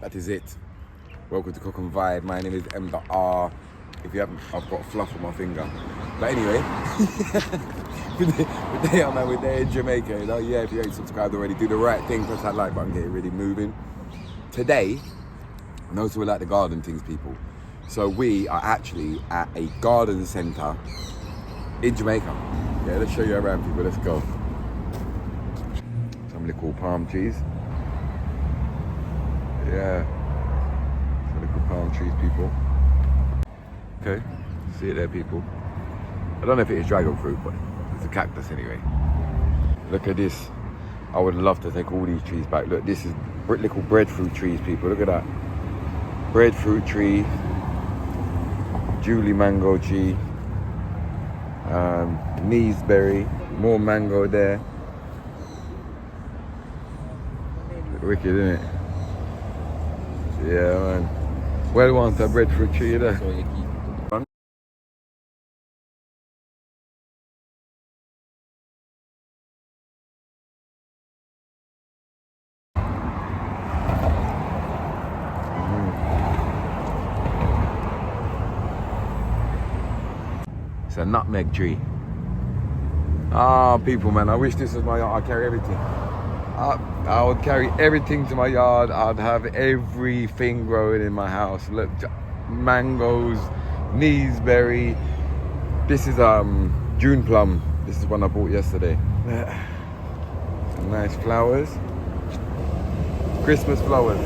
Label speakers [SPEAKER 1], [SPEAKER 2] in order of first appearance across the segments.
[SPEAKER 1] That is it. Welcome to Cook and Vibe. My name is M.R. If you haven't, I've got fluff on my finger. But anyway, we're there in Jamaica. You know? Yeah, if you ain't subscribed already, do the right thing. Press that like button, get it really moving. Today, notice we like the garden things, people. So we are actually at a garden centre in Jamaica. Yeah, let's show you around, people. Let's go. Some little palm trees. Yeah. Some little palm trees, people. Okay, see it there, people. I don't know if it is dragon fruit, but it's a cactus anyway. Look at this. I would love to take all these trees back. Look, this is little breadfruit trees, people. Look at that. Breadfruit tree. Julie mango tree. Neesberry. More mango there. Wicked, isn't it? Yeah, man. Well, want a breadfruit tree there. So you keep It's a nutmeg tree. Ah, people, man, I wish this was my yard. I carry everything. I would carry everything to my yard. I'd have everything growing in my house. Look, mangoes, neesberry. This is June plum. This is one I bought yesterday. Some nice flowers. Christmas flowers.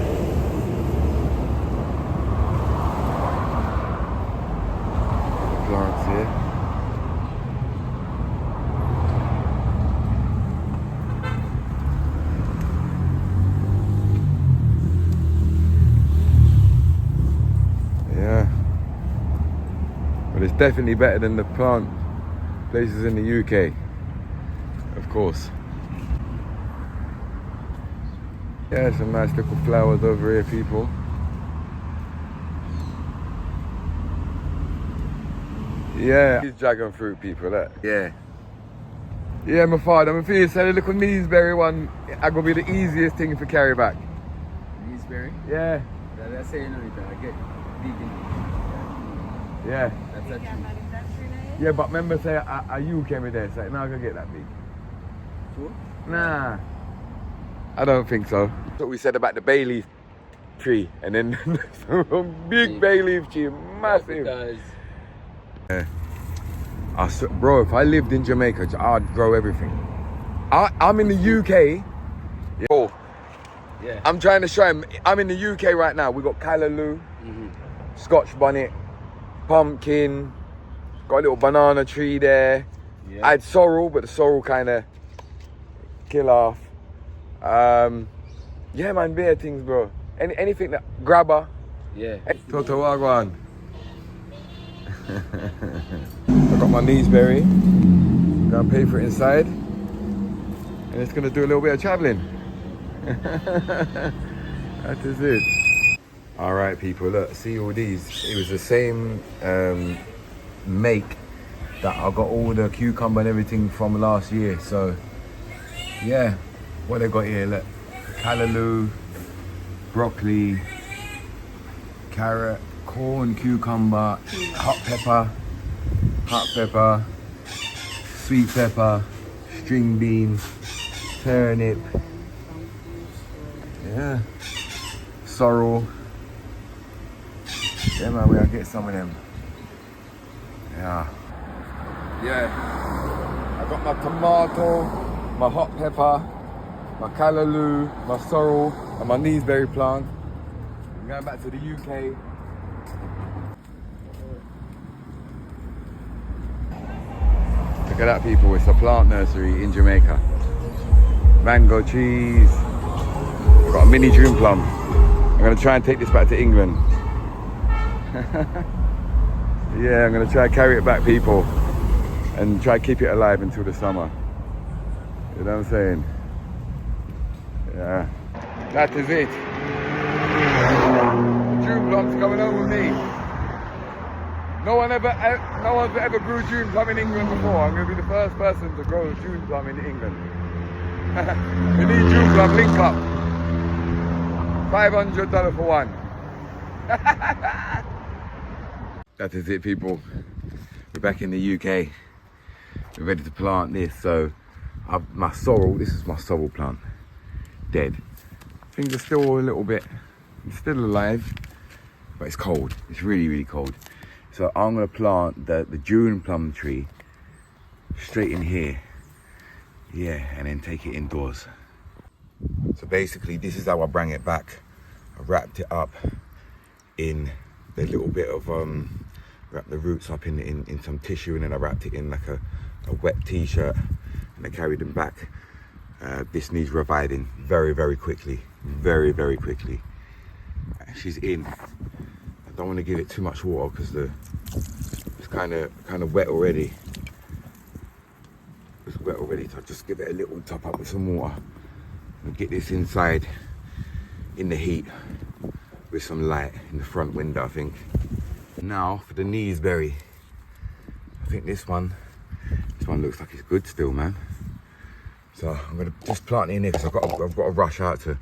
[SPEAKER 1] Plants here. It's definitely better than the plant places in the UK, of course. Yeah, some nice little flowers over here, people. Yeah, these dragon fruit, people, that. Yeah. Yeah, my father, I'm feeling so the little neesberry one, I gonna be the easiest thing to carry back.
[SPEAKER 2] Neesberry?
[SPEAKER 1] Yeah.
[SPEAKER 2] That's saying no, I get vegan.
[SPEAKER 1] Yeah.
[SPEAKER 2] That's actually.
[SPEAKER 1] Yeah, but remember say a you came with there, so now I can get that big.
[SPEAKER 2] Sure?
[SPEAKER 1] Nah. I don't think so. That's what we said about the bay leaf tree, and then some big bay leaf tree, massive. Yeah. Bro, if I lived in Jamaica, I'd grow everything. I'm in the UK. Oh.
[SPEAKER 2] Yeah.
[SPEAKER 1] I'm trying to show him. I'm in the UK right now. We got callaloo, Scotch bonnet, pumpkin, got a little banana tree there. Yeah. I had sorrel, but the sorrel kind of kill off. Yeah, man, bare things, bro. Anything that grabber.
[SPEAKER 2] Yeah.
[SPEAKER 1] Toto Wagwan. I got my neesberry. Gonna pay for it inside, and it's gonna do a little bit of traveling. That is it. All right, people, look, see all these. It was the same make that I got all the cucumber and everything from last year. So yeah, what they got here, look, callaloo, broccoli, carrot, corn, cucumber, hot pepper, sweet pepper, string bean, turnip, yeah, sorrel. Yeah, man, we'll get some of them. Yeah. Yeah. I got my tomato, my hot pepper, my callaloo, my sorrel, and my neesberry plant. I'm going back to the UK. Look at that, people. It's a plant nursery in Jamaica. Mango trees. I've got a mini June plum. I'm going to try and take this back to England. Yeah, I'm going to try and carry it back, people, and try to keep it alive until the summer. You know what I'm saying? Yeah. That is it. June plum's coming home with me. No one's ever grew June plum in England before. I'm going to be the first person to grow June plum in England. We need June plum, link up. $500 for one. That is it, people. We're back in the UK. We're ready to plant this. So my sorrel, this is my sorrel plant, dead. Things are still a little bit, it's still alive, but it's cold. It's really, really cold. So I'm gonna plant the June plum tree straight in here. Yeah, and then take it indoors. So basically this is how I bring it back. I wrapped it up in a little bit of, wrapped the roots up in some tissue, and then I wrapped it in like a wet t-shirt, and I carried them back. This needs reviving very, very quickly. Very, very quickly. She's in. I don't want to give it too much water because it's kind of wet already. It's wet already, so I'll just give it a little top up with some water and get this inside in the heat with some light in the front window, I think. Now for the kneesberry. I think this one looks like it's good still, man. So I'm gonna just plant it in here because I've got to rush out to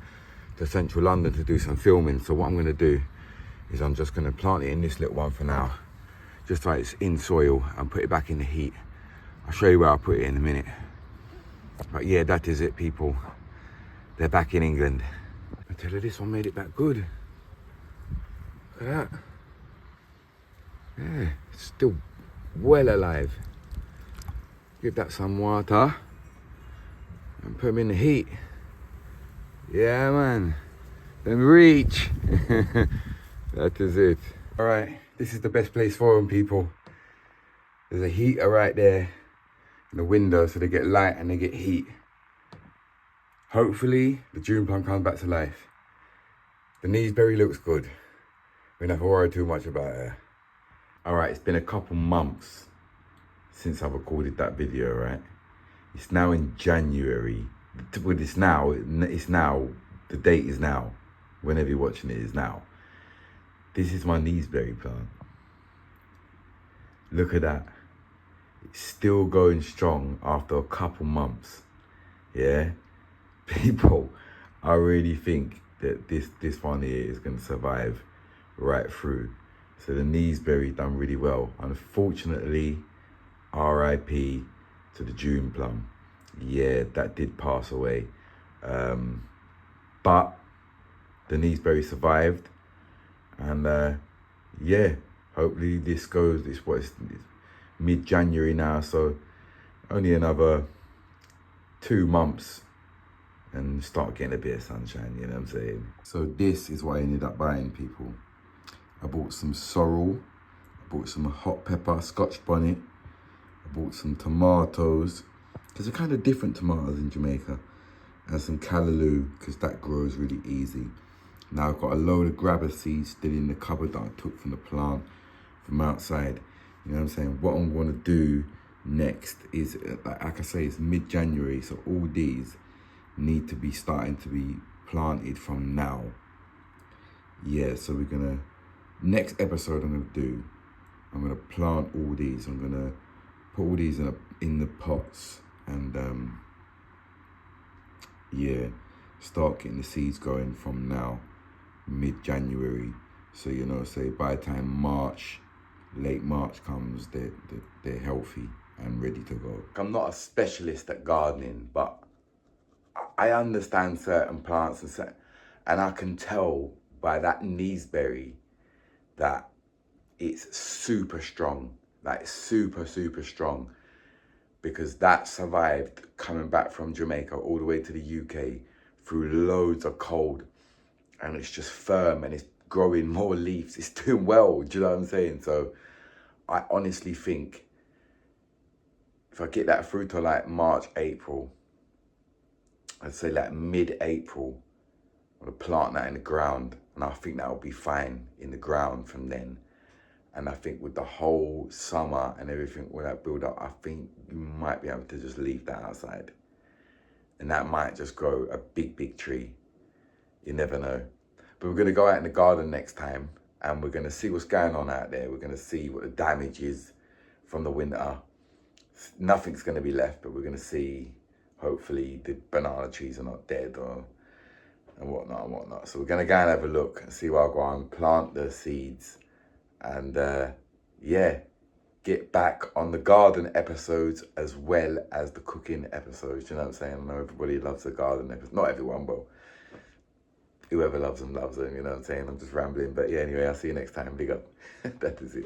[SPEAKER 1] central London to do some filming. So what I'm gonna do is I'm just gonna plant it in this little one for now, just so it's in soil, and put it back in the heat. I'll show you where I'll put it in a minute. But yeah, that is it, people. They're back in England. I tell you, this one made it back good. Look at that. Yeah, it's still well alive. Give that some water and put them in the heat. Yeah, man. Then reach. That is it. All right, this is the best place for them, people. There's a heater right there in the window, so they get light and they get heat. Hopefully, the June plum comes back to life. The kneesberry looks good. We don't have to worry too much about her. All right, it's been a couple months since I recorded that video, right? It's now in January. Well, it's now, the date is now. Whenever you're watching it is now. This is my kneesberry plant. Look at that. It's still going strong after a couple months. Yeah? People, I really think that this one here is going to survive right through. So the kneesberry done really well. Unfortunately, RIP to the June plum. Yeah, that did pass away. But the kneesberry survived. And yeah, hopefully this goes, it's mid-January now, so only another 2 months and start getting a bit of sunshine, you know what I'm saying? So this is what I ended up buying, people. I bought some sorrel, I bought some hot pepper, Scotch bonnet, I bought some tomatoes, because they're kind of different tomatoes in Jamaica, and some callaloo, because that grows really easy. Now I've got a load of grabber seeds still in the cupboard that I took from the plant from outside. You know what I'm saying? What I'm going to do next is, like I say, it's mid-January, so all these need to be starting to be planted from now. Yeah, so we're going to, next episode I'm going to plant all these. I'm going to put all these in the pots and yeah, start getting the seeds going from now, mid-January. So, you know, say by the time March, late March comes, they're healthy and ready to go. I'm not a specialist at gardening, but I understand certain plants and I can tell by that kneesberry that it's super strong, like super, super strong, because that survived coming back from Jamaica all the way to the UK through loads of cold, and it's just firm and it's growing more leaves. It's doing well, do you know what I'm saying? So I honestly think if I get that through to like March, April, I'd say like mid-April, I'm gonna plant that in the ground, and I think that will be fine in the ground from then. And I think with the whole summer and everything, with that build up, I think you might be able to just leave that outside. And that might just grow a big, big tree. You never know. But we're gonna go out in the garden next time and we're gonna see what's going on out there. We're gonna see what the damage is from the winter. Nothing's gonna be left, but we're gonna see, hopefully the banana trees are not dead, or and whatnot and whatnot. So we're gonna go and have a look and see what I go on, plant the seeds, and yeah, get back on the garden episodes as well as the cooking episodes. You know what I'm saying? I know everybody loves the garden episodes. Not everyone, but whoever loves them, you know what I'm saying? I'm just rambling. But yeah, anyway, I'll see you next time. Big up. That is it.